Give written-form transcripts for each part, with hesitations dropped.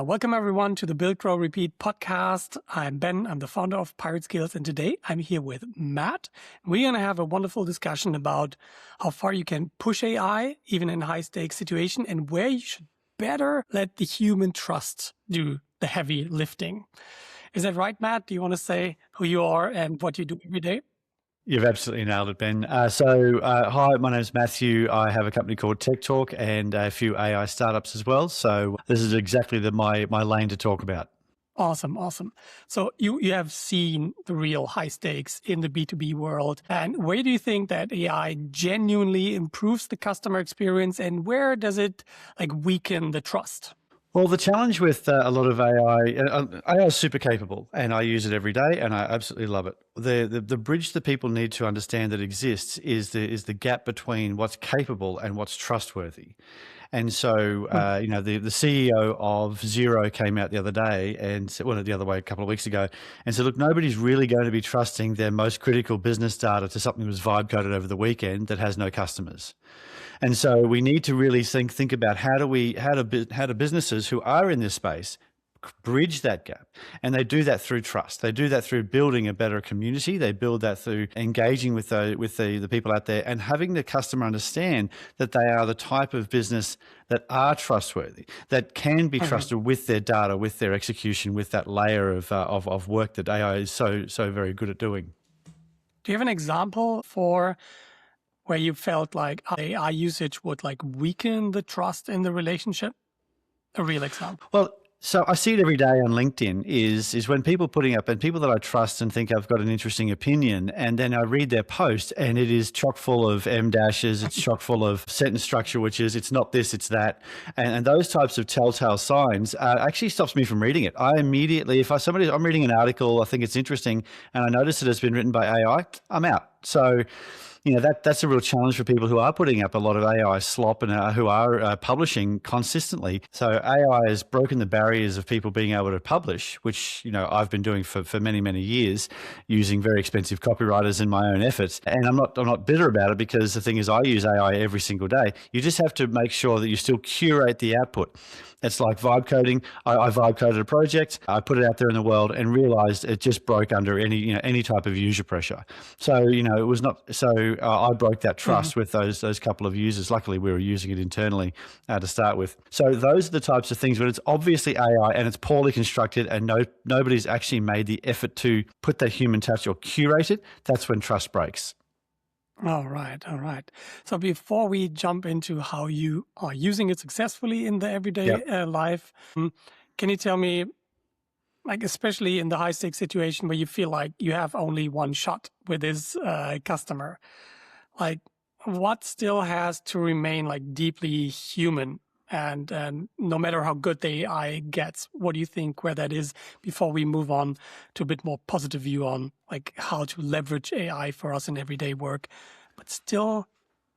Welcome everyone to the Build, Grow, Repeat podcast. I'm Ben. I'm the founder of Pirate Skills, and today I'm here with Matt. We're going to have a wonderful discussion about how far you can push AI, even in a high-stakes situation, and where you should better let the human trust do the heavy lifting. Is that right, Matt? Do you want to say who you are and what you do every day? You've absolutely nailed it, Ben. Hi, my name's Matthew. I have a company called Tech Talk and a few AI startups as well. So this is exactly my lane to talk about. Awesome. So you have seen the real high stakes in the B2B world. And where do you think that AI genuinely improves the customer experience, and where does it weaken the trust? Well, the challenge with a lot of AI is super capable, and I use it every day, and I absolutely love it. The bridge that people need to understand that exists is the gap between what's capable and what's trustworthy. And so, the CEO of Xero came out the other day and said, well, the other way, a couple of weeks ago, and said, look, nobody's really going to be trusting their most critical business data to something that was vibe coded over the weekend that has no customers. And so we need to really think about how do businesses who are in this space bridge that gap, and they do that through trust. They do that through building a better community. They build that through engaging with the people out there and having the customer understand that they are the type of business that are trustworthy, that can be trusted with their data, with their execution, with that layer of work that AI is so very good at doing. Do you have an example for where you felt like AI usage would weaken the trust in the relationship? A real example. Well, so I see it every day on LinkedIn is when people putting up, and people that I trust and think I've got an interesting opinion, and then I read their post and it is chock full of M dashes, it's chock full of sentence structure, which is it's not this, it's that. And those types of telltale signs actually stops me from reading it. I immediately, I'm reading an article, I think it's interesting, and I notice it has been written by AI, I'm out. So, that's a real challenge for people who are putting up a lot of AI slop and who are publishing consistently. So AI has broken the barriers of people being able to publish, which, I've been doing for many, many years, using very expensive copywriters in my own efforts. And I'm not bitter about it, because the thing is, I use AI every single day. You just have to make sure that you still curate the output. It's like vibe coding. I vibe coded a project. I put it out there in the world and realized it just broke under any type of user pressure. So, it was not, so I broke that trust with those couple of users. Luckily, we were using it internally to start with. So those are the types of things when it's obviously AI and it's poorly constructed and nobody's actually made the effort to put that human touch or curate it. That's when trust breaks. All right. So before we jump into how you are using it successfully in the everyday life, can you tell me, especially in the high stakes situation where you feel like you have only one shot with this customer, what still has to remain deeply human? And no matter how good the AI gets, what do you think where that is before we move on to a bit more positive view on how to leverage AI for us in everyday work? But still,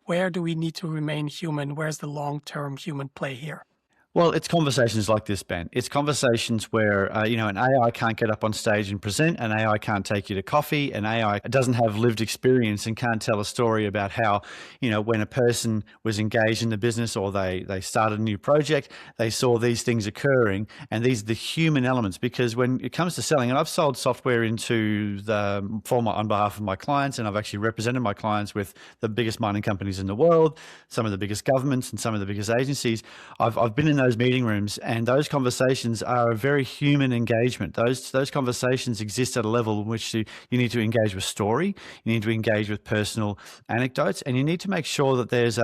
where do we need to remain human? Where's the long-term human play here? Well, it's conversations like this, Ben. It's conversations where, an AI can't get up on stage and present, an AI can't take you to coffee, an AI doesn't have lived experience and can't tell a story about how, when a person was engaged in the business or they started a new project, they saw these things occurring, and these are the human elements. Because when it comes to selling, and I've sold software on behalf of my clients, and I've actually represented my clients with the biggest mining companies in the world, some of the biggest governments and some of the biggest agencies. I've been in those meeting rooms, and those conversations are a very human engagement. Those conversations exist at a level in which you need to engage with story, you need to engage with personal anecdotes, and you need to make sure that there's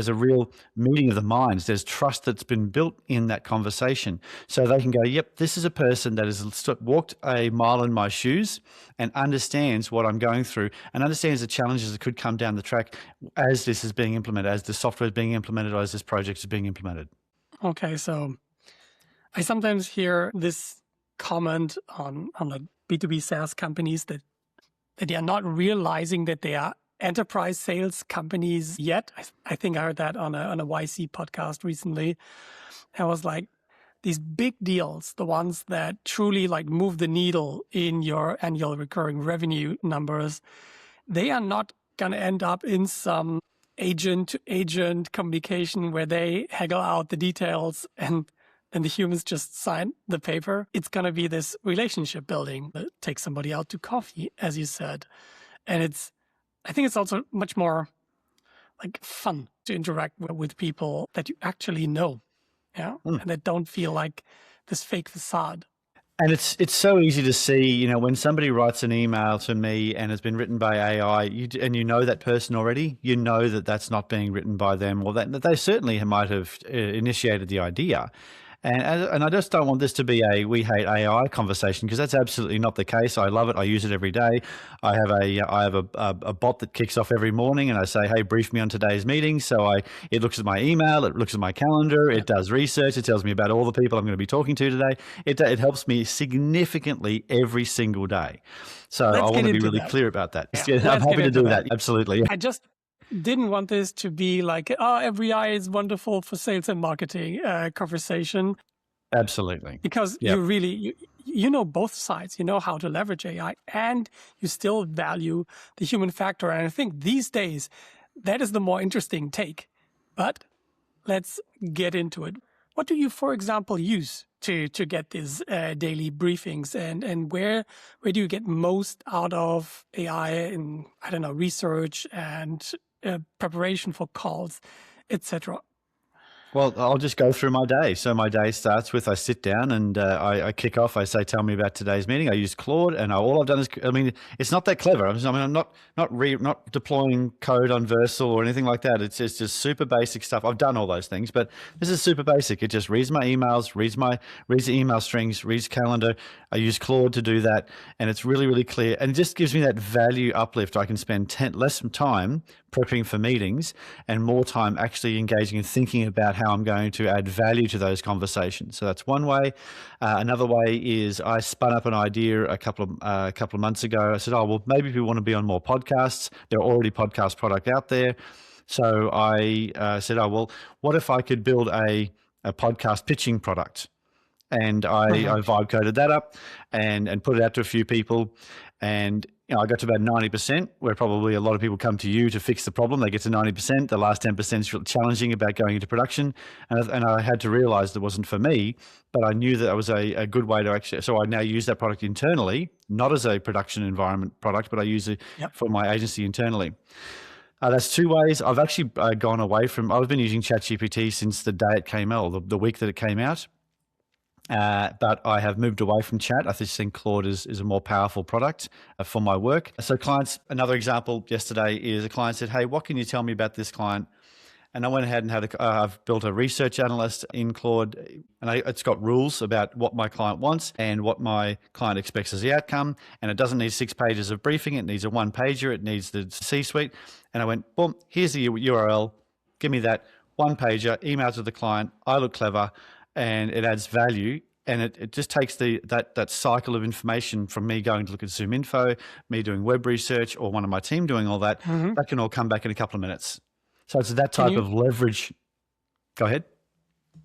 a real meeting of the minds. There's trust that's been built in that conversation, so they can go, yep, this is a person that has walked a mile in my shoes and understands what I'm going through and understands the challenges that could come down the track as this is being implemented, as the software is being implemented, or as this project is being implemented. Okay, so I sometimes hear this comment on B2B SaaS companies that they are not realizing that they are enterprise sales companies yet. I think I heard that on a YC podcast recently. I was like, these big deals, the ones that truly move the needle in your annual recurring revenue numbers, they are not going to end up in some agent to agent communication where they haggle out the details and and the humans just sign the paper. It's going to be this relationship building. Take somebody out to coffee, as you said. And I think it's also much more like fun to interact with people that you actually know. Yeah. And that don't feel like this fake facade. And it's so easy to see, when somebody writes an email to me and it's been written by AI, and you know that person already, you know that that's not being written by them, or that they certainly might have initiated the idea. And I just don't want this to be a we hate AI conversation, because that's absolutely not the case. I love it. I use it every day. I have a bot that kicks off every morning, and I say, hey, brief me on today's meeting. So it looks at my email, it looks at my calendar, it does research, it tells me about all the people I'm going to be talking to today. It helps me significantly every single day. So I want to be really clear about that. Yeah, I'm happy to do that. Absolutely. I just didn't want this to be like, every AI is wonderful for sales and marketing conversation. Absolutely. Because you know both sides. You know how to leverage AI, and you still value the human factor. And I think these days, that is the more interesting take. But let's get into it. What do you, for example, use to get these daily briefings, and where do you get most out of AI in, I don't know, research and preparation for calls, etc.? Well, I'll just go through my day. So my day starts with I sit down and I kick off. I say, tell me about today's meeting. I use Claude, and all I've done is, it's not that clever. I'm not deploying code on Versal or anything like that. It's just super basic stuff. I've done all those things, but this is super basic. It just reads my emails, reads the email strings, reads calendar. I use Claude to do that, and it's really, really clear, and it just gives me that value uplift. I can spend less time prepping for meetings and more time actually engaging and thinking about how I'm going to add value to those conversations. So that's one way. Another way is I spun up an idea a couple of months ago. I said, maybe we want to be on more podcasts. There are already podcast product out there. So I said, what if I could build a podcast pitching product? And I vibe coded that up and put it out to a few people. And I got to about 90%, where probably a lot of people come to you to fix the problem. They get to 90%. The last 10% is challenging about going into production. And I had to realize that wasn't for me, but I knew that was a good way to actually. So I now use that product internally, not as a production environment product, but I use it for my agency internally. That's two ways. I've actually gone away from. I've been using ChatGPT since the day it came out, or the week that it came out. But I have moved away from chat. I just think Claude is a more powerful product for my work. So clients, another example yesterday is a client said, hey, what can you tell me about this client? And I went ahead and I've built a research analyst in Claude, and it's got rules about what my client wants and what my client expects as the outcome. And it doesn't need 6 pages of briefing. It needs a 1-pager. It needs the C-suite. And I went, boom, here's the URL. Give me that 1-pager, email to the client. I look clever. And it adds value, and it just takes that cycle of information from me going to look at Zoom info, me doing web research, or one of my team doing all that. That can all come back in a couple of minutes. So it's that type of leverage. Go ahead.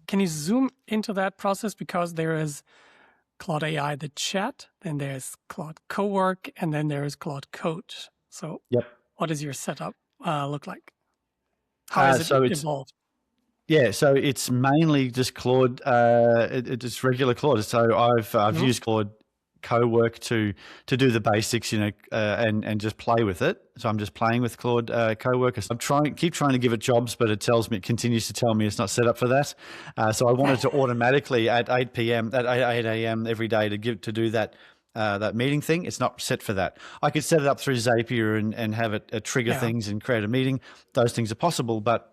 Can you zoom into that process? Because there is Claude AI, the chat, then there's Claude Cowork, and then there is Claude Code. So what does your setup look like? How is it evolved? Yeah, so it's mainly just Claude. It's regular Claude. So I've used Claude Cowork to do the basics, and just play with it. So I'm just playing with Claude Cowork. I'm keep trying to give it jobs, but it continues to tell me it's not set up for that. So I wanted to automatically at 8 a.m. every day to do that. That meeting thing, it's not set for that. I could set it up through Zapier and have it trigger things and create a meeting. Those things are possible, but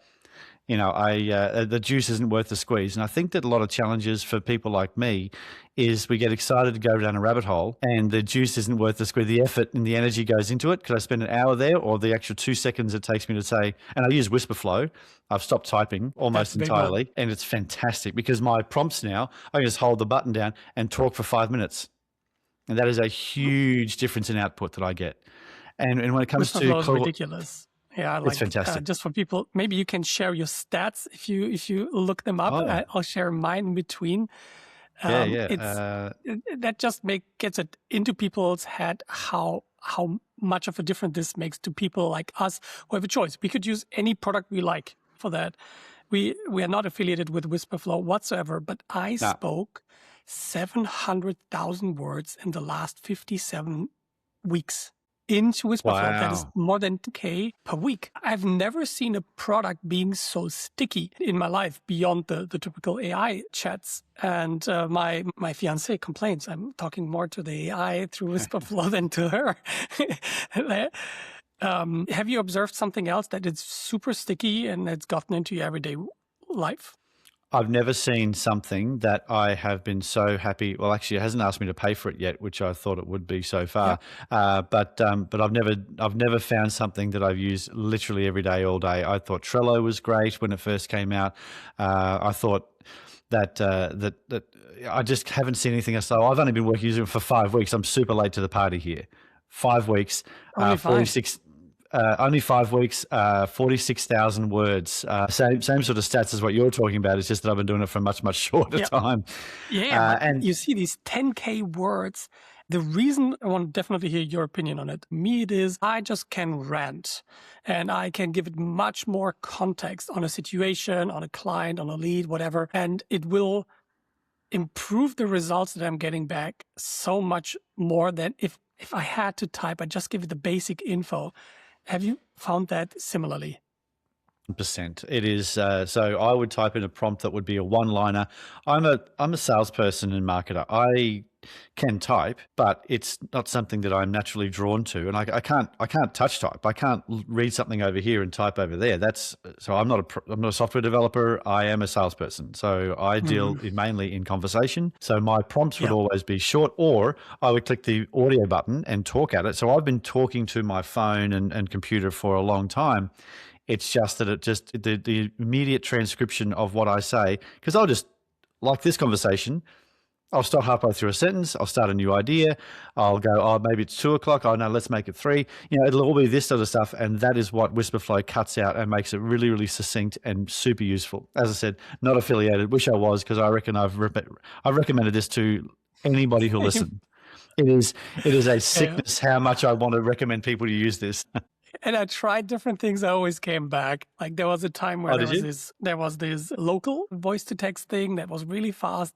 the juice isn't worth the squeeze. And I think that a lot of challenges for people like me is we get excited to go down a rabbit hole, and the juice isn't worth the squeeze. The effort and the energy goes into it. Could I spend an hour there, or the extra 2 seconds it takes me to say, and I use Whisperflow. I've stopped typing almost entirely, and it's fantastic because my prompts now, I can just hold the button down and talk for 5 minutes. And that is a huge difference in output that I get. And when it comes to Whisperflow is ridiculous. Yeah, it's fantastic. Just for people, maybe you can share your stats if you look them up. I'll share mine in between. That just gets it into people's head how much of a difference this makes to people like us who have a choice. We could use any product we like for that. We are not affiliated with Whisperflow whatsoever, but I No. spoke 700,000 words in the last 57 weeks into Whisperflow. That is Wow. more than 2K per week. I've never seen a product being so sticky in my life beyond the typical AI chats. And my fiance complains I'm talking more to the AI through Whisperflow than to her. Have you observed something else that is super sticky and it's gotten into your everyday life? I've never seen something that I have been so happy. Well, actually, it hasn't asked me to pay for it yet, which I thought it would be so far. But I've never found something that I've used literally every day, all day. I thought Trello was great when it first came out. I thought that I just haven't seen anything else. So I've only been using it for 5 weeks. I'm super late to the party here. 5 weeks, Only 46. Only 5 weeks, 46,000 words. Same sort of stats as what you're talking about. It's just that I've been doing it for a much shorter time. Yeah, but and you see these 10K words. The reason I want to definitely hear your opinion on it. Me, it is I just can rant and I can give it much more context on a situation, on a client, on a lead, whatever. And it will improve the results that I'm getting back so much more than if I had to type, I just give it the basic info. Have you found that similarly? %. It is so I would type in a prompt that would be a one-liner. I'm a salesperson and marketer. I can type, but it's not something that I'm naturally drawn to, and I can't touch type. I can't read something over here and type over there. I'm not a software developer. I am a salesperson, so I deal mainly in conversation. So my prompts would always be short, or I would click the audio button and talk at it. So I've been talking to my phone and computer for a long time. It's just that the immediate transcription of what I say, because I'll just, like this conversation, I'll start halfway through a sentence. I'll start a new idea. I'll go, oh, maybe it's 2 o'clock. Oh, no, let's make it 3. It'll all be this sort of stuff. And that is what Whisperflow cuts out and makes it really, really succinct and super useful. As I said, not affiliated. Wish I was, because I reckon I've recommended this to anybody who listens. It is a sickness how much I want to recommend people to use this. And I tried different things. I always came back. Like there was a time where there was this local voice to text thing that was really fast.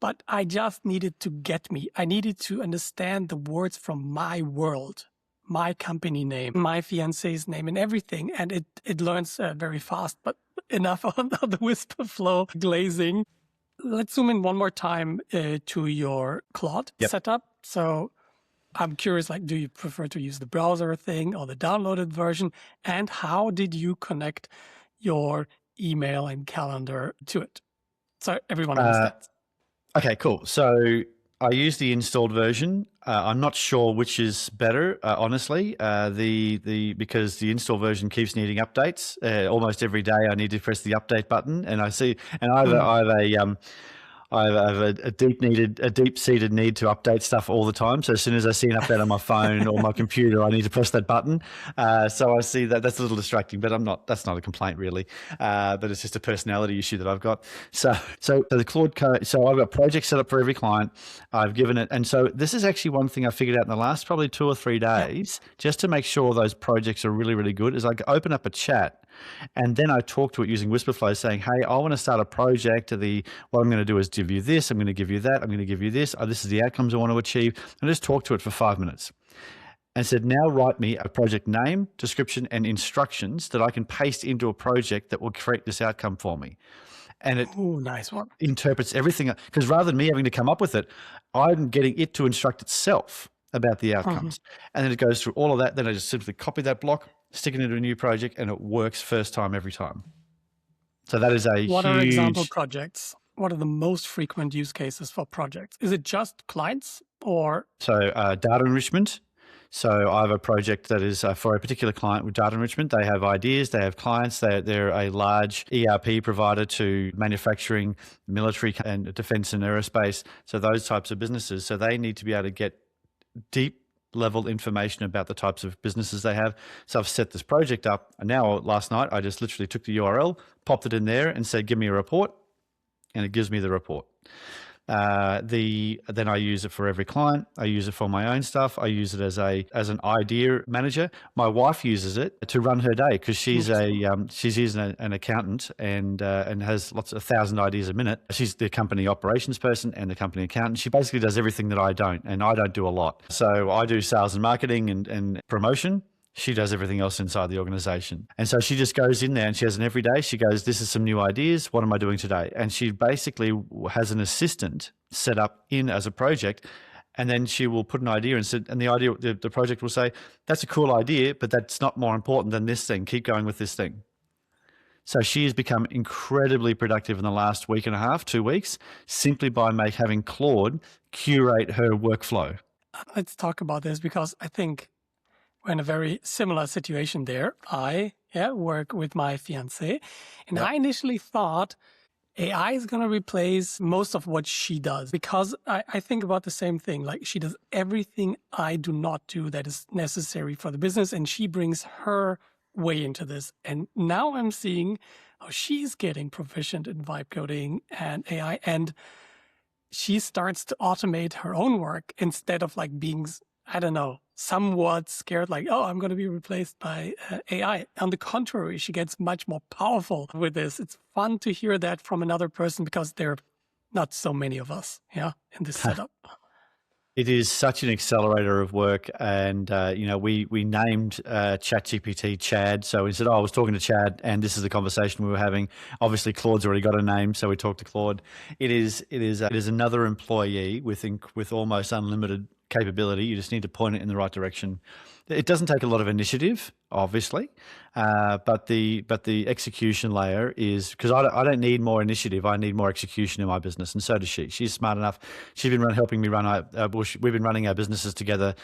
But I just needed to get me. I needed to understand the words from my world, my company name, my fiance's name and everything. And it learns very fast, but enough on the Whisperflow glazing. Let's zoom in one more time to your Claude setup. So I'm curious, do you prefer to use the browser thing or the downloaded version? And how did you connect your email and calendar to it? So everyone understands. Okay, cool. So I use the installed version. I'm not sure which is better, honestly. Because the install version keeps needing updates. Almost every day, I need to press the update button, and I have a deep-seated need to update stuff all the time. So as soon as I see an update on my phone or my computer, I need to press that button. So I see that's a little distracting, but that's not a complaint really. But it's just a personality issue that I've got. So the Claude code. So I've got projects set up for every client. I've given it, and so this is actually one thing I figured out in the last probably 2 or 3 days, just to make sure those projects are really, really good. Is I open up a chat. And then I talk to it using Whisperflow saying, hey, I want to start a project. What I'm going to do is give you this. I'm going to give you that. I'm going to give you this. This is the outcomes I want to achieve. And just talk to it for 5 minutes. And said, now write me a project name, description, and instructions that I can paste into a project that will create this outcome for me. And it nice one. interprets everything. Because rather than me having to come up with it, I'm getting it to instruct itself about the outcomes. And then it goes through all of that. Then I just simply copy that block, stick it into a new project, and it works first time every time. So that is What are example projects? What are the most frequent use cases for projects? Is it just clients or? So data enrichment. So I have a project that is for a particular client with data enrichment. They have ideas, they have clients, they're a large ERP provider to manufacturing, military and defense and aerospace. So those types of businesses. So they need to be able to get deep level information about the types of businesses they have. So I've set this project up, and now last night I just literally took the URL, popped it in there and said, give me a report, and it gives me the report. Then I use it for every client. I use it for my own stuff. I use it as an idea manager. My wife uses it to run her day because she's an accountant and has lots of 1,000 ideas a minute. She's the company operations person and the company accountant. She basically does everything that I don't, and I don't do a lot. So I do sales and marketing and promotion. She does everything else inside the organization. And so she just goes in there and she has an every day. She goes, this is some new ideas. What am I doing today? And she basically has an assistant set up in as a project. And then she will put an idea and the project will say, that's a cool idea, but that's not more important than this thing. Keep going with this thing. So she has become incredibly productive in the last week and a half, 2 weeks, simply by having Claude curate her workflow. Let's talk about this because I think we're in a very similar situation there. I work with my fiance, and I initially thought AI is going to replace most of what she does because I think about the same thing. Like she does everything I do not do that is necessary for the business, and she brings her way into this. And now I'm seeing how she's getting proficient in vibe coding and AI, and she starts to automate her own work instead of like being, I don't know, somewhat scared, like, oh, I'm going to be replaced by AI. On the contrary, she gets much more powerful with this. It's fun to hear that from another person because there are not so many of us, in this setup. It is such an accelerator of work. And, we named ChatGPT Chad. So we said, I was talking to Chad and this is the conversation we were having. Obviously, Claude's already got a name. So we talked to Claude. It is another employee with almost unlimited capability. You just need to point it in the right direction. It doesn't take a lot of initiative, obviously, but the execution layer is because I don't need more initiative. I need more execution in my business, and so does she. She's smart enough. She's been helping me run. We've been running our businesses together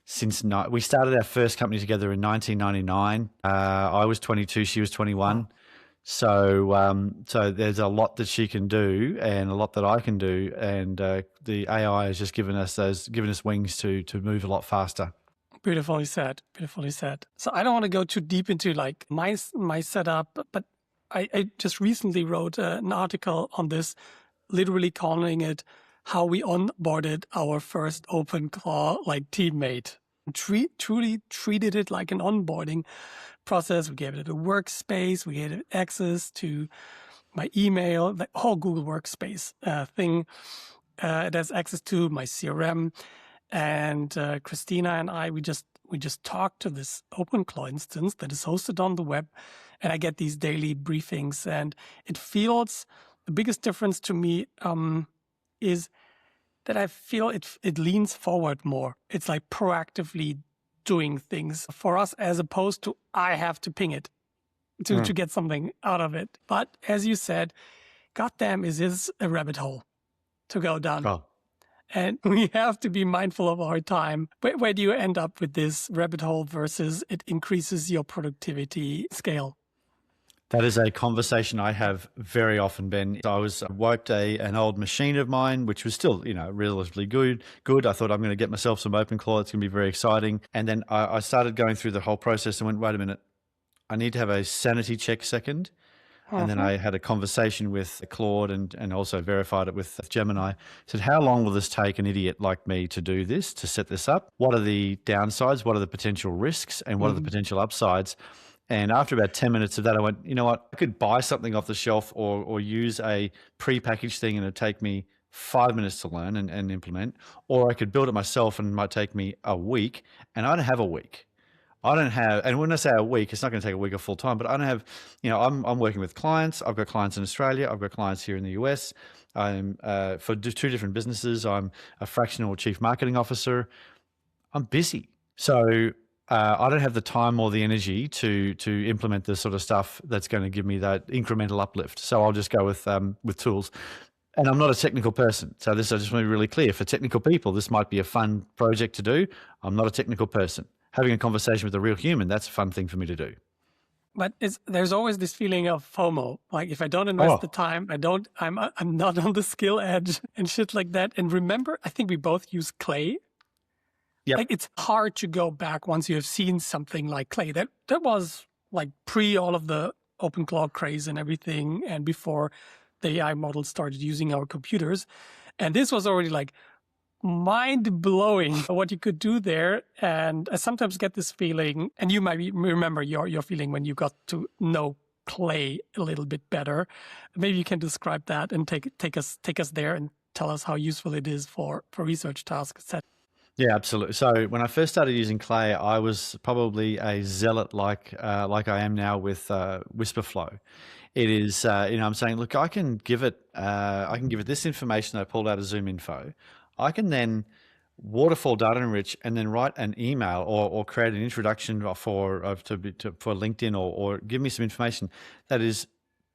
since we started our first company together in 1999. I was 22, she was 21. So there's a lot that she can do and a lot that I can do, and the AI has just given us wings to move a lot faster. Beautifully said. Beautifully said. So I don't want to go too deep into like my setup, but I just recently wrote an article on this, literally calling it how we onboarded our first OpenClaw like teammate. Truly treated it like an onboarding process. We gave it a workspace. We gave it access to my email, the whole Google Workspace thing. It has access to my CRM. And Christina and I, we just talked to this OpenClaw instance that is hosted on the web, and I get these daily briefings. And it feels the biggest difference to me is that I feel it leans forward more. It's like proactively doing things for us as opposed to I have to ping it to get something out of it. But as you said, goddamn, is this a rabbit hole to go down? Oh. And we have to be mindful of our time. Where do you end up with this rabbit hole versus it increases your productivity scale? That is a conversation I have very often, Ben. I wiped an old machine of mine, which was still, relatively good. I thought I'm going to get myself some OpenClaw. It's going to be very exciting. And then I started going through the whole process and went, wait a minute, I need to have a sanity check second. And then I had a conversation with Claude and also verified it with Gemini. I said, how long will this take an idiot like me to do this, to set this up? What are the downsides? What are the potential risks? And what are the potential upsides? And after about 10 minutes of that, I went, you know what? I could buy something off the shelf or use a prepackaged thing and it'd take me 5 minutes to learn and implement. Or I could build it myself and it might take me a week. And I don't have a week. And when I say a week, it's not going to take a week of full time, but I don't have, I'm working with clients. I've got clients in Australia. I've got clients here in the US. I'm for 2 different businesses. I'm a fractional chief marketing officer. I'm busy. So I don't have the time or the energy to implement the sort of stuff that's going to give me that incremental uplift. So I'll just go with tools. And I'm not a technical person. So I just want to be really clear. For technical people, this might be a fun project to do. I'm not a technical person. Having a conversation with a real human, that's a fun thing for me to do. But there's always this feeling of FOMO. Like if I don't invest the time, I'm not on the skill edge and shit like that. And remember, I think we both use Clay. Yep. Like it's hard to go back once you have seen something like Clay. That was like pre all of the OpenClaw craze and everything, and before the AI models started using our computers. And this was already like mind blowing what you could do there. And I sometimes get this feeling, and you might remember your feeling when you got to know Clay a little bit better. Maybe you can describe that and take us there and tell us how useful it is for research tasks, etc. Yeah, absolutely. So when I first started using Clay, I was probably a zealot like I am now with Whisperflow. It is, I'm saying, look, I can give it this information I pulled out of Zoom Info. I can then waterfall data enrich and then write an email or create an introduction for LinkedIn or give me some information that is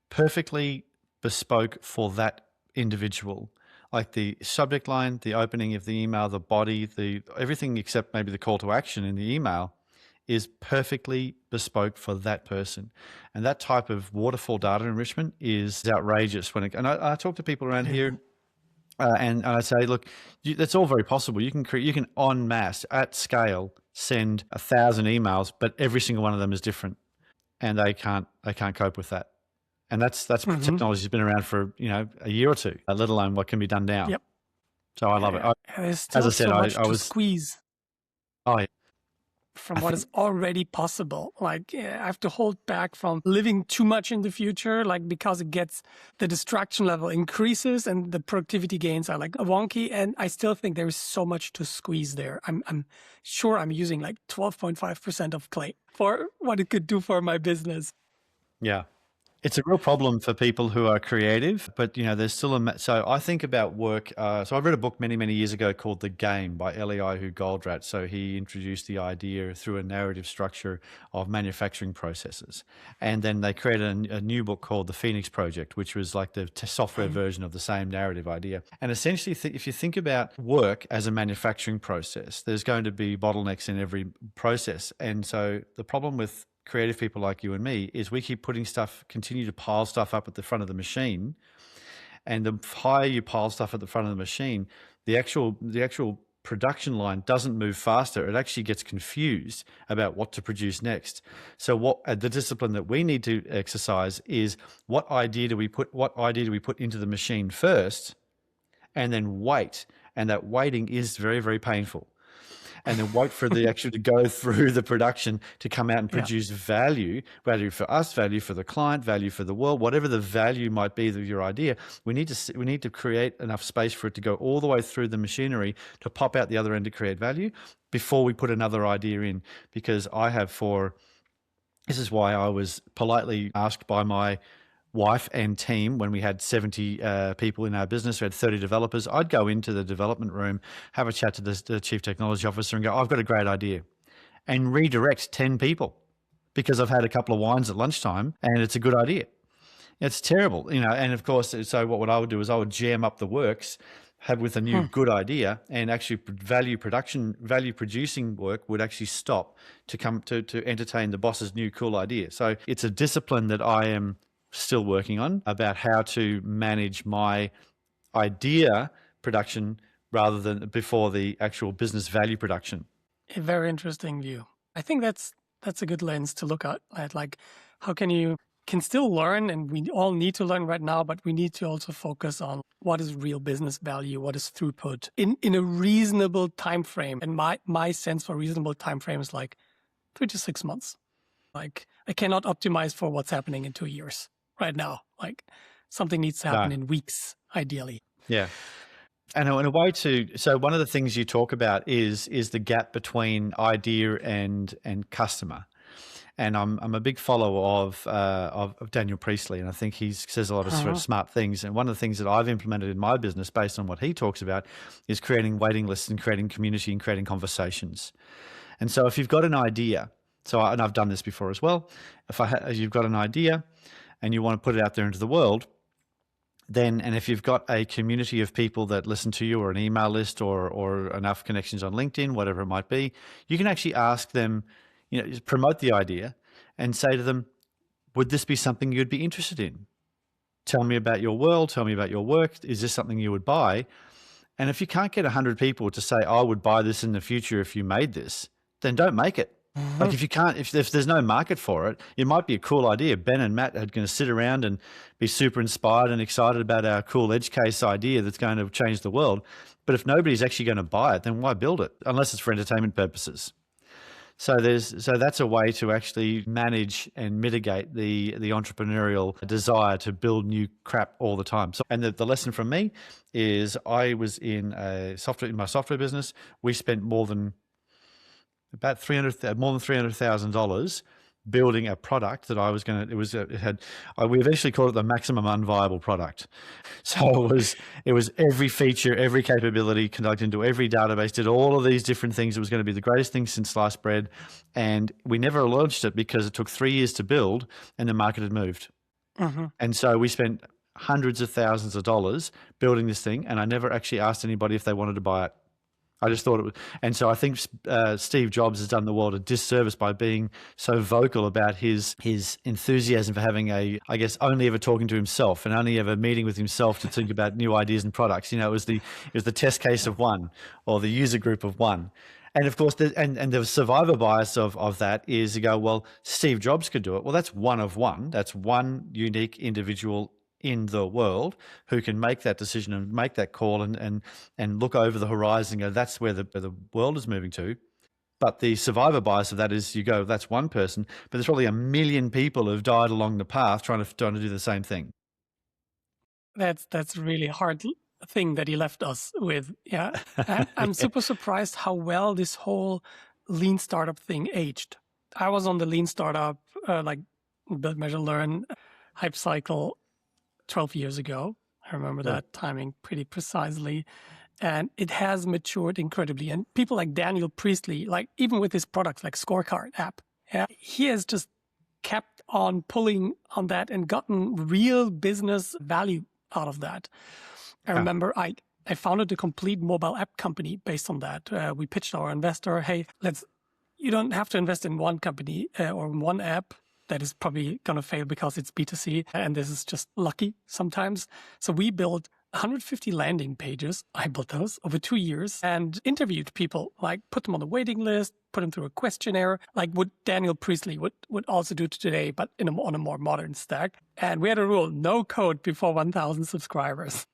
perfectly bespoke for that individual. Like the subject line, the opening of the email, the body, everything except maybe the call to action in the email is perfectly bespoke for that person. And that type of waterfall data enrichment is outrageous. And I talk to people around here and I say, look, that's all very possible. You can en masse at scale send 1,000 emails, but every single one of them is different, and they can't cope with that. And that's technology's been around for a year or two, let alone what can be done now. Yep. So I love it. There's still so much to squeeze. Oh, yeah. From what is already possible. Like I have to hold back from living too much in the future, like because the distraction level increases and the productivity gains are like wonky. And I still think there is so much to squeeze there. I'm sure I'm using like 12.5% of Clay for what it could do for my business. Yeah. It's a real problem for people who are creative, but there's still so I think about work. So I read a book many, many years ago called The Game by Eliyahu Goldratt. So he introduced the idea through a narrative structure of manufacturing processes. And then they created a new book called The Phoenix Project, which was like the software version of the same narrative idea. And essentially, if you think about work as a manufacturing process, there's going to be bottlenecks in every process. And so the problem with creative people like you and me is we continue to pile stuff up at the front of the machine, and the higher you pile stuff at the front of the machine, the actual production line doesn't move faster. It actually gets confused about what to produce next. So the discipline that we need to exercise is what idea do we put into the machine first, and then wait. And that waiting is very, very painful. And then wait for the actually to go through the production to come out and produce value for us, value for the client, value for the world, whatever the value might be of your idea. We need to create enough space for it to go all the way through the machinery to pop out the other end to create value before we put another idea in. Because this is why I was politely asked by my wife and team, when we had 70 people in our business, we had 30 developers, I'd go into the development room, have a chat to the chief technology officer and go, I've got a great idea, and redirect 10 people because I've had a couple of wines at lunchtime and it's a good idea. It's terrible, and of course, so what I would do is I would jam up the works, have with a new good idea, and actually value producing work would actually stop to come to entertain the boss's new cool idea. So it's a discipline that I am still working on, about how to manage my idea production rather than before the actual business value production. A very interesting view. I think that's a good lens to look at. Like, how can still learn, and we all need to learn right now, but we need to also focus on what is real business value, what is throughput in a reasonable time frame. And my sense for reasonable time frame is like 3 to 6 months. Like, I cannot optimize for what's happening in 2 years. Right now, like something needs to happen in weeks, ideally. Yeah. And in a way so one of the things you talk about is the gap between idea and customer. And I'm a big follower of Daniel Priestley, and I think he says a lot of sort of smart things. And one of the things that I've implemented in my business based on what he talks about is creating waiting lists and creating community and creating conversations. And so if you've got an idea, and I've done this before as well, if you've got an idea and you want to put it out there into the world, and if you've got a community of people that listen to you, or an email list, or enough connections on LinkedIn, whatever it might be, you can actually ask them, promote the idea and say to them, would this be something you'd be interested in? Tell me about your world, tell me about your work. Is this something you would buy? And if you can't get 100 people to say, I would buy this in the future if you made this, then don't make it. Like if there's no market for it, it might be a cool idea. Ben and Matt are going to sit around and be super inspired and excited about our cool edge case idea that's going to change the world. But if nobody's actually going to buy it, then why build it? Unless it's for entertainment purposes. So that's a way to actually manage and mitigate the entrepreneurial desire to build new crap all the time. So, and the lesson from me is I was in my software business. We spent more than $300,000 building a product that I was going to. We eventually called it the maximum unviable product. So it was every feature, every capability, conducted into every database, did all of these different things. It was going to be the greatest thing since sliced bread, and we never launched it because it took 3 years to build, and the market had moved. And so we spent hundreds of thousands of dollars building this thing, and I never actually asked anybody if they wanted to buy it. I just thought it was, and so I think Steve Jobs has done the world a disservice by being so vocal about his enthusiasm for having only ever talking to himself and only ever meeting with himself to think about new ideas and products. It was the test case of one or the user group of one. And of course, the survivor bias of that is you go, well, Steve Jobs could do it. Well, that's one of one. That's one unique individual in the world who can make that decision and make that call and look over the horizon and go, that's where the world is moving to. But the survivor bias of that is you go, that's one person, but there's probably 1 million people who've died along the path trying to do the same thing. That's a really hard thing that he left us with. Yeah. I'm super surprised how well this whole lean startup thing aged. I was on the lean startup, like build, measure, learn hype cycle 12 years ago. I remember that timing pretty precisely. And it has matured incredibly. And people like Daniel Priestley, like even with his products like Scorecard app, he has just kept on pulling on that and gotten real business value out of that. I remember I founded a complete mobile app company based on that. We pitched our investor, hey, you don't have to invest in one company or one app that is probably going to fail because it's B2C. And this is just lucky sometimes. So we built 150 landing pages. I built those over 2 years and interviewed people, like put them on the waiting list, put them through a questionnaire, like what Daniel Priestley would also do today, but on a more modern stack. And we had a rule, no code before 1,000 subscribers.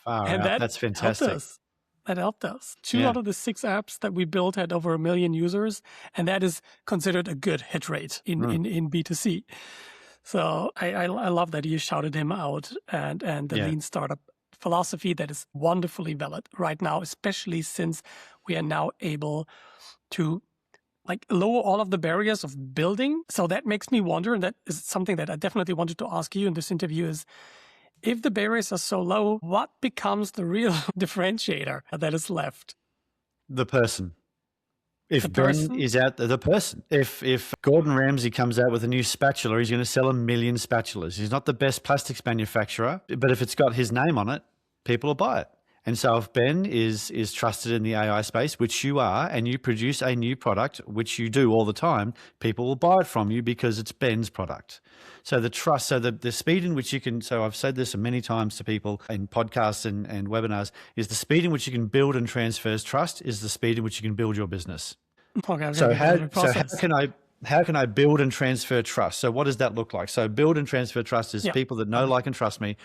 That's fantastic. That helped us. 2 out of the 6 apps that we built had over 1 million users, and that is considered a good hit rate in B2C. So I love that you shouted him out and the lean startup philosophy that is wonderfully valid right now, especially since we are now able to lower all of the barriers of building. So that makes me wonder, and that is something that I definitely wanted to ask you in this interview is, if the barriers are so low, what becomes the real differentiator that is left? The person. If Ben is out there, the person. If Gordon Ramsay comes out with a new spatula, he's going to sell 1 million spatulas. He's not the best plastics manufacturer, but if it's got his name on it, people will buy it. And so if Ben is trusted in the AI space, which you are, and you produce a new product, which you do all the time, people will buy it from you because it's Ben's product. So the trust, so the speed in which you can, so I've said this many times to people in podcasts and webinars, is the speed in which you can build and transfer trust is the speed in which you can build your business. Okay, so how can I build and transfer trust? So what does that look like? So build and transfer trust is people that know, like, and trust me.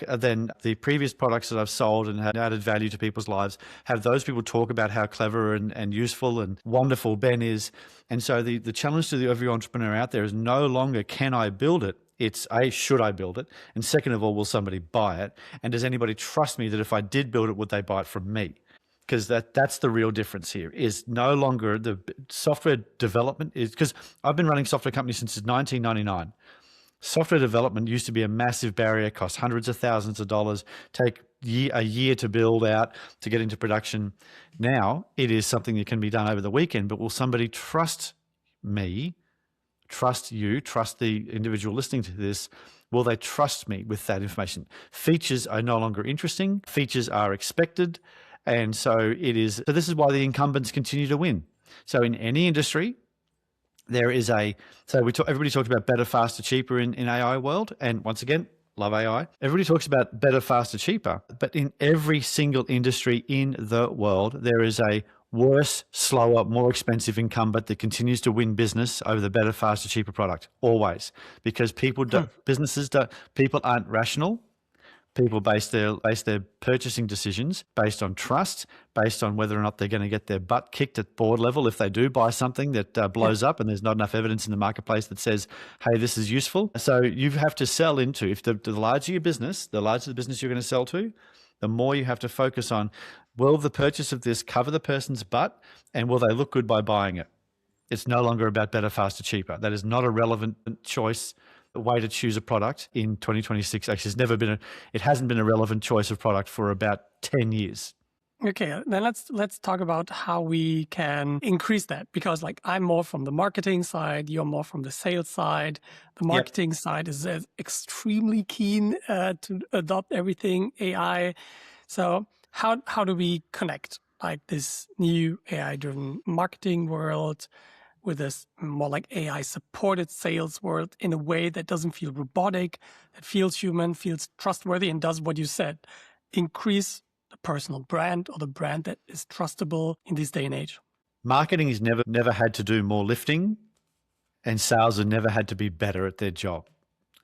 Then the previous products that I've sold and had added value to people's lives, have those people talk about how clever and useful and wonderful Ben is. And so the challenge to every entrepreneur out there is no longer can I build it? It's A, should I build it? And second of all, will somebody buy it? And does anybody trust me that if I did build it, would they buy it from me? Because that's the real difference here, is no longer the software development is, because I've been running software companies since 1999. Software development used to be a massive barrier, cost hundreds of thousands of dollars, take a year to build out, to get into production. Now it is something that can be done over the weekend, but will somebody trust me, trust you, trust the individual listening to this? Will they trust me with that information? Features are no longer interesting. Features are expected. And so this is why the incumbents continue to win. So in any industry, there is everybody talks about better, faster, cheaper in AI world. And once again, love AI. Everybody talks about better, faster, cheaper. But in every single industry in the world, there is a worse, slower, more expensive incumbent that continues to win business over the better, faster, cheaper product, always. Because people aren't rational. People base their purchasing decisions based on trust, based on whether or not they're going to get their butt kicked at board level if they do buy something that blows up and there's not enough evidence in the marketplace that says, hey, this is useful. So you have to sell into, if the larger your business, the larger the business you're going to sell to, the more you have to focus on, will the purchase of this cover the person's butt, and will they look good by buying it? It's no longer about better, faster, cheaper. That is not a relevant choice, a way to choose a product in 2026. Actually, it hasn't been a relevant choice of product for about 10 years. Okay, then let's talk about how we can increase that, because like I'm more from the marketing side, you're more from the sales side. The marketing side is extremely keen to adopt everything AI. So how do we connect like this new AI-driven marketing world with this more like AI-supported sales world in a way that doesn't feel robotic, that feels human, feels trustworthy, and does what you said, increase the personal brand or the brand that is trustable in this day and age? Marketing has never had to do more lifting, and sales have never had to be better at their job.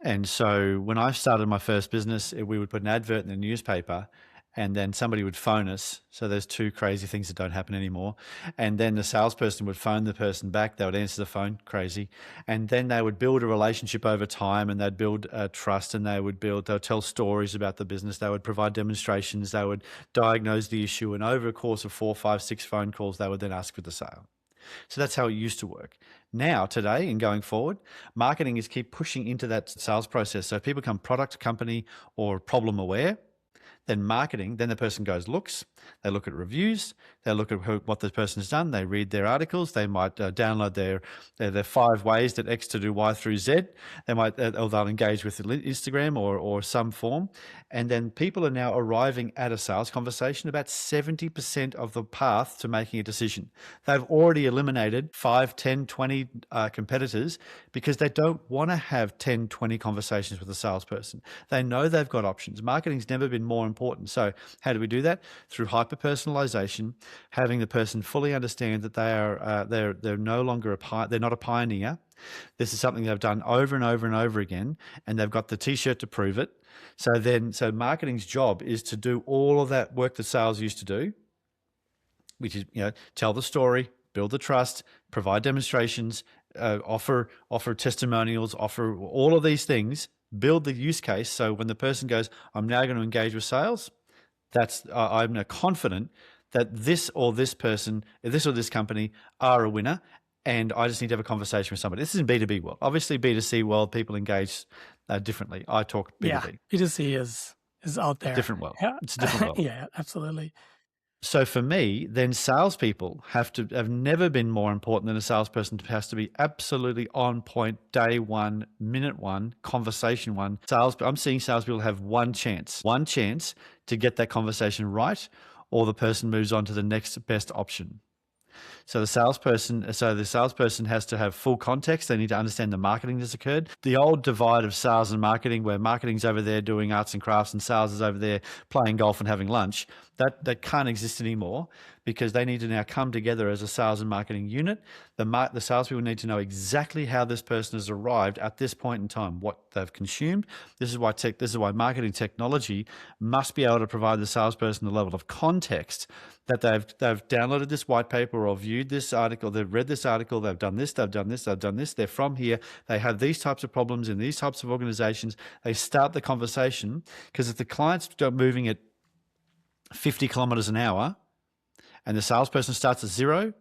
And so when I started my first business, we would put an advert in the newspaper, and then somebody would phone us. So there's two crazy things that don't happen anymore. And then the salesperson would phone the person back. They would answer the phone, crazy. And then they would build a relationship over time, and they'd build trust, and they'll tell stories about the business. They would provide demonstrations. They would diagnose the issue. And over a course of 4, 5, 6 phone calls, they would then ask for the sale. So that's how it used to work. Now, today and going forward, marketing is keep pushing into that sales process. So if people become product, company, or problem aware, then marketing, then the person they look at reviews, they look at what the person has done, they read their articles, they might download their 5 ways that X to do Y through Z, or they'll engage with Instagram or some form. And then people are now arriving at a sales conversation about 70% of the path to making a decision. They've already eliminated 5, 10, 20 competitors because they don't want to have 10, 20 conversations with a salesperson. They know they've got options. Marketing's never been more important. So how do we do that? Through hyper-personalization, having the person fully understand that they're no longer they're not a pioneer. This is something they've done over and over and over again, and they've got the T-shirt to prove it. So marketing's job is to do all of that work that sales used to do, which is tell the story, build the trust, provide demonstrations, offer testimonials, offer all of these things. Build the use case. So when the person goes, I'm now going to engage with sales, I'm now confident that this or this company are a winner, and I just need to have a conversation with somebody. This is in B2B world. Obviously, B2C world, people engage differently. I talk B2B. Yeah, B2C is out there. Different world. Yeah. It's a different world. Yeah, absolutely. So for me, then salespeople have never been more important than a salesperson has to be absolutely on point, day one, minute one, conversation one. I'm seeing salespeople have one chance to get that conversation right, or the person moves on to the next best option. So the salesperson has to have full context. They need to understand the marketing that's occurred. The old divide of sales and marketing, where marketing's over there doing arts and crafts and sales is over there playing golf and having lunch, that can't exist anymore, because they need to now come together as a sales and marketing unit. The salespeople need to know exactly how this person has arrived at this point in time, what they've consumed. This is why marketing technology must be able to provide the salesperson the level of context that they've downloaded this white paper or viewed this article, they've read this article, they've done this, they're from here, they have these types of problems in these types of organizations. They start the conversation, because if the client's moving at 50 kilometers an hour and the salesperson starts at 0,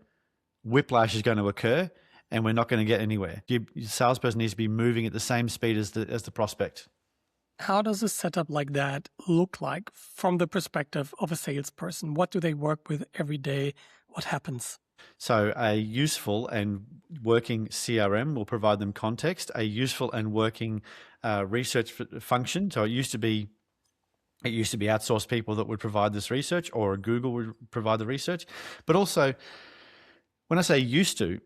whiplash is going to occur and we're not going to get anywhere. Your salesperson needs to be moving at the same speed as the prospect. How does a setup like that look like from the perspective of a salesperson? What do they work with every day? What happens? So a useful and working CRM will provide them context, a useful and working research function. So it used to be outsourced people that would provide this research, or Google would provide the research. But also, when I say used to,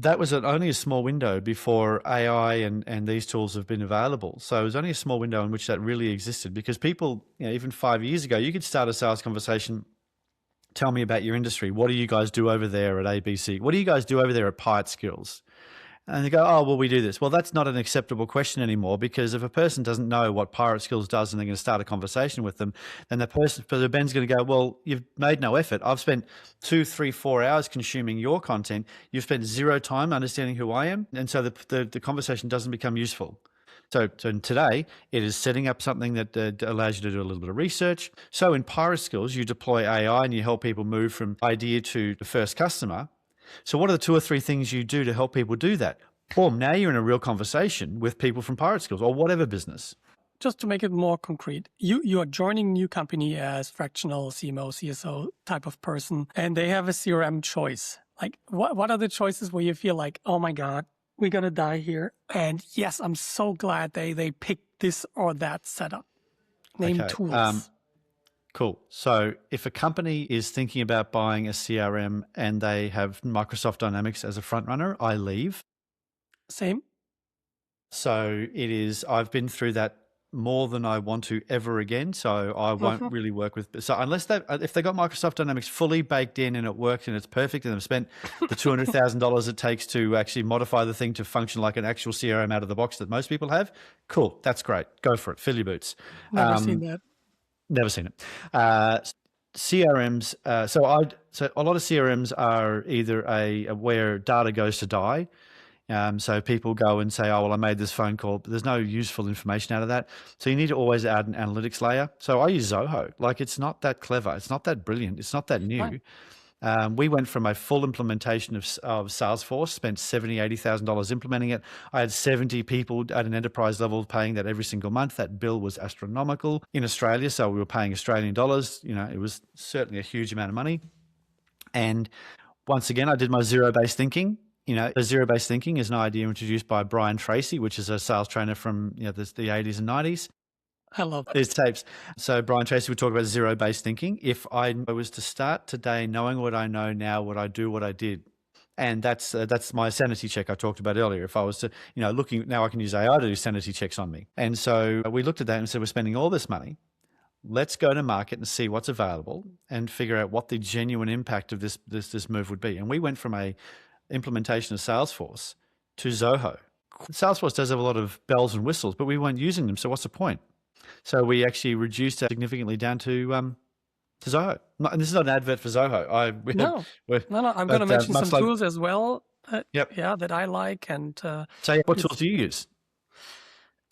that was only a small window before AI and these tools have been available. So it was only a small window in which that really existed, because people, even 5 years ago, you could start a sales conversation tell me about your industry. What do you guys do over there at ABC? What do you guys do over there at Pirate Skills? And they go, oh, well, we do this. Well, that's not an acceptable question anymore, because if a person doesn't know what Pirate Skills does and they're going to start a conversation with them, then Ben's going to go, well, you've made no effort. I've spent 2, 3, 4 hours consuming your content. You've spent 0 time understanding who I am. And so the conversation doesn't become useful. So today, it is setting up something that allows you to do a little bit of research. So in Pirate Skills, you deploy AI and you help people move from idea to the first customer. So what are the 2 or 3 things you do to help people do that? Boom, now you're in a real conversation with people from Pirate Skills or whatever business. Just to make it more concrete, you are joining a new company as fractional CMO, CSO type of person, and they have a CRM choice. Like, what are the choices where you feel like, oh my God, we're going to die here? And yes, I'm so glad they picked this or that setup. Name tools. Cool. So if a company is thinking about buying a CRM and they have Microsoft Dynamics as a front runner, I leave. Same. So I've been through that more than I want to ever again. So I won't really work with, so if they got Microsoft Dynamics fully baked in and it works and it's perfect and they've spent the $200,000 it takes to actually modify the thing to function like an actual CRM out of the box that most people have, cool. That's great. Go for it. Fill your boots. Never seen that. Never seen it. CRMs. So a lot of CRMs are either where data goes to die. So people go and say, oh, well, I made this phone call, but there's no useful information out of that. So you need to always add an analytics layer. So I use Zoho. Like, it's not that clever. It's not that brilliant. It's not that new. Right. We went from a full implementation of Salesforce, spent $70,000, $80,000 implementing it. I had 70 people at an enterprise level paying that every single month. That bill was astronomical in Australia. So we were paying Australian dollars. It was certainly a huge amount of money. And once again, I did my zero-based thinking. Zero-based thinking is an idea introduced by Brian Tracy, which is a sales trainer from the 80s and 90s. I love that. These tapes. So Brian Tracy would talk about zero-based thinking. If I was to start today knowing what I know now, would I do what I did? And that's my sanity check I talked about earlier. If I was to, looking, now I can use AI to do sanity checks on me. And so we looked at that and said, we're spending all this money. Let's go to market and see what's available and figure out what the genuine impact of this move would be. And we went from a implementation of Salesforce to Zoho. Salesforce does have a lot of bells and whistles, but we weren't using them. So what's the point? So we actually reduced that significantly down to Zoho. And this is not an advert for Zoho. No. I'm going to mention some tools as well. That I like. And what tools do you use?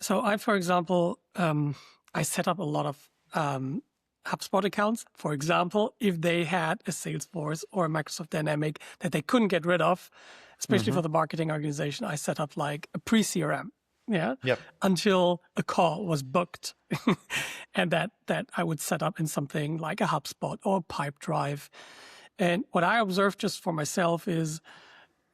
So I, for example, I set up a lot of HubSpot accounts. For example, if they had a Salesforce or a Microsoft Dynamic that they couldn't get rid of, especially for the marketing organization, I set up like a pre-CRM. Until a call was booked. And that I would set up in something like a HubSpot or Pipedrive. And what I observed just for myself is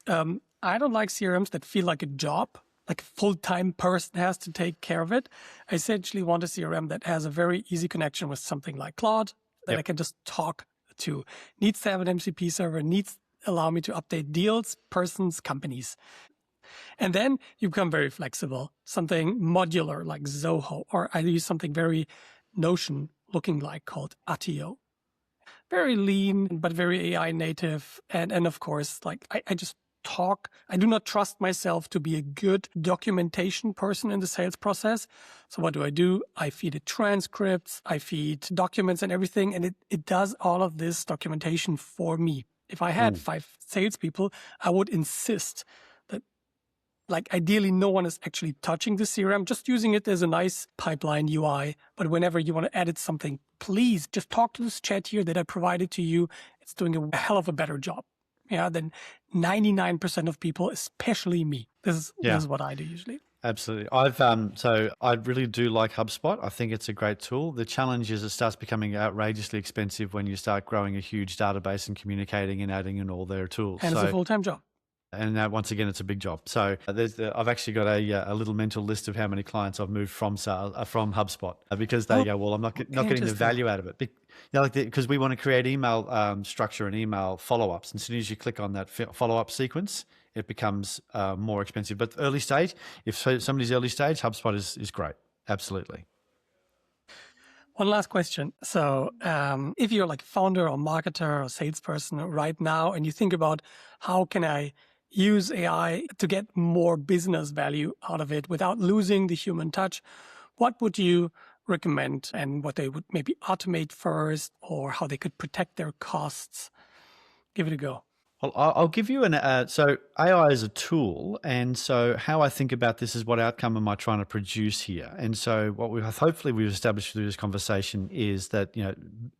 I don't like CRMs that feel like a job, like a full-time person has to take care of it. I essentially want a CRM that has a very easy connection with something like Claude that I can just talk to. Needs to have an MCP server, needs to allow me to update deals, persons, companies. And then you become very flexible, something modular like Zoho, or I use something very Notion looking like called Attio. Very lean, but very AI native. And of course, like I just talk. I do not trust myself to be a good documentation person in the sales process. So what do? I feed it transcripts, I feed documents and everything. And it does all of this documentation for me. If I had 5 salespeople, I would insist like ideally no one is actually touching the CRM, just using it as a nice pipeline UI. But whenever you want to edit something, please just talk to this chat here that I provided to you. It's doing a hell of a better job than 99% of people, especially me. This is what I do usually. Absolutely. I really do like HubSpot. I think it's a great tool. The challenge is it starts becoming outrageously expensive when you start growing a huge database and communicating and adding in all their tools. And it's a full-time job. And once again, it's a big job. So I've actually got a little mental list of how many clients I've moved from HubSpot because they go, well, I'm not getting the value out of it. Because we want to create email structure and email follow-ups. And as soon as you click on that follow-up sequence, it becomes more expensive. But early stage, if somebody's early stage, HubSpot is great. Absolutely. One last question. So if you're like founder or marketer or salesperson right now, and you think about how can I use AI to get more business value out of it without losing the human touch, what would you recommend and what they would maybe automate first or how they could protect their costs? Give it a go. Well, I'll give you so AI is a tool. And so how I think about this is what outcome am I trying to produce here? And so what hopefully we've established through this conversation is that,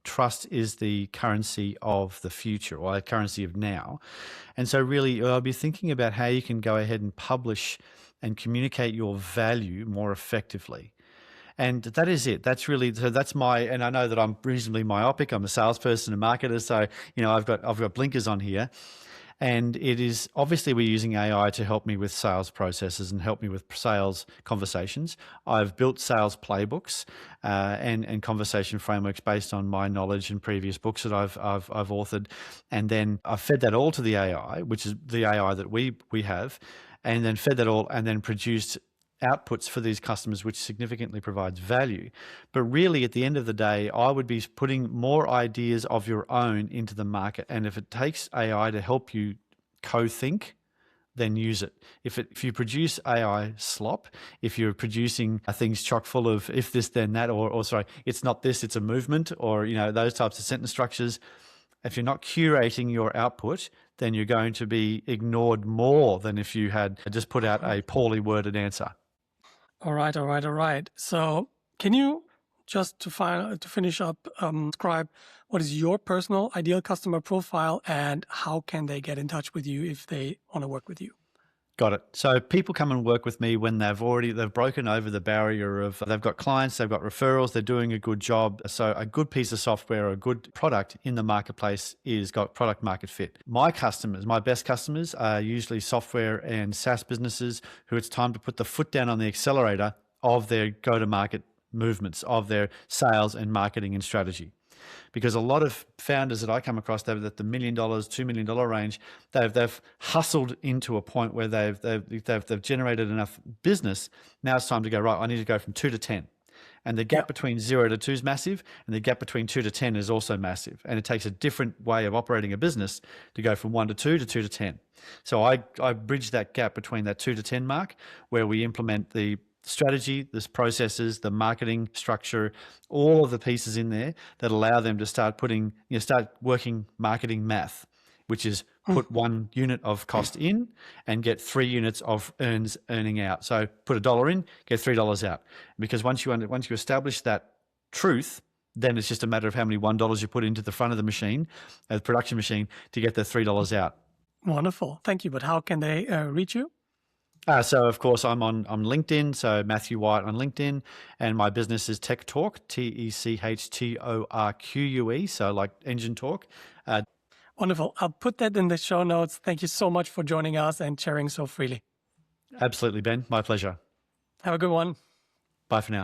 trust is the currency of the future or the currency of now. And so really I'll be thinking about how you can go ahead and publish and communicate your value more effectively. And that is it. That's really, so that's and I know that I'm reasonably myopic. I'm a salesperson and marketer. So, I've got blinkers on here. And it is obviously we're using AI to help me with sales processes and help me with sales conversations. I've built sales playbooks and conversation frameworks based on my knowledge and previous books that I've authored. And then I've fed that all to the AI, which is the AI that we have, and then fed that all and then produced outputs for these customers, which significantly provides value. But really, at the end of the day, I would be putting more ideas of your own into the market. And if it takes AI to help you co-think, then use it. If you produce AI slop, if you're producing things chock full of if this, then that, or sorry, it's not this, it's a movement, or those types of sentence structures, if you're not curating your output, then you're going to be ignored more than if you had just put out a poorly worded answer. All right. So can you just to finish up, describe what is your personal ideal customer profile and how can they get in touch with you if they want to work with you? Got it. So people come and work with me when they've broken over the barrier of they've got clients, they've got referrals, they're doing a good job. So a good piece of software or a good product in the marketplace is got product market fit. My best customers are usually software and SaaS businesses who it's time to put the foot down on the accelerator of their go-to-market movements, of their sales and marketing and strategy. Because a lot of founders that I come across, they're at the $1 million, $2 million range. They've hustled into a point where they've generated enough business. Now it's time to go, right, I need to go from 2 to 10. And the gap between 0 to 2 is massive, and the gap between 2 to 10 is also massive. And it takes a different way of operating a business to go from 1 to 2 to 2 to 10. So I bridge that gap between that 2 to 10 mark, where we implement the strategy, the processes, the marketing structure, all of the pieces in there that allow them to start working marketing math, which is put 1 unit of cost in and get 3 units of earning out. So put $1 in, get $3 out. Because once you establish that truth, then it's just a matter of how many $1 you put into the front of the machine, the production machine, to get the $3 out. Wonderful. Thank you. But how can they reach you? So of course I'm on LinkedIn, so Matthew Whyatt on LinkedIn, and my business is Tech Talk, TECHTORQUE, so like engine talk. Wonderful. I'll put that in the show notes. Thank you so much for joining us and sharing so freely. Absolutely, Ben. My pleasure. Have a good one. Bye for now.